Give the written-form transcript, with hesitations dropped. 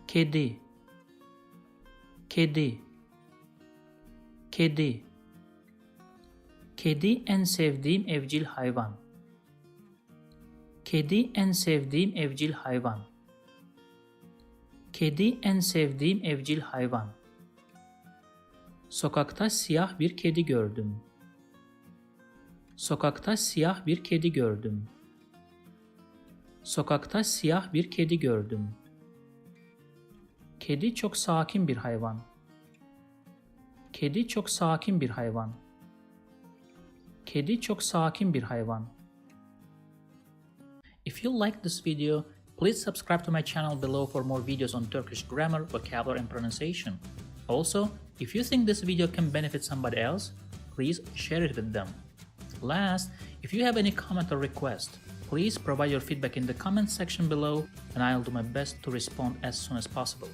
Kedi, kedi, kedi. Kedi en sevdiğim evcil hayvan. Kedi en sevdiğim evcil hayvan. Kedi en sevdiğim evcil hayvan. Sokakta siyah bir kedi gördüm. Sokakta siyah bir kedi gördüm. Sokakta siyah bir kedi gördüm. Kedi çok sakin bir hayvan. Kedi çok sakin bir hayvan. Kedi çok sakin bir hayvan. If you like this video, please subscribe to my channel below for more videos on Turkish grammar, vocabulary, and pronunciation. Also, if you think this video can benefit somebody else, please share it with them. Last, if you have any comment or request, please provide your feedback in the comment section below and I'll do my best to respond as soon as possible.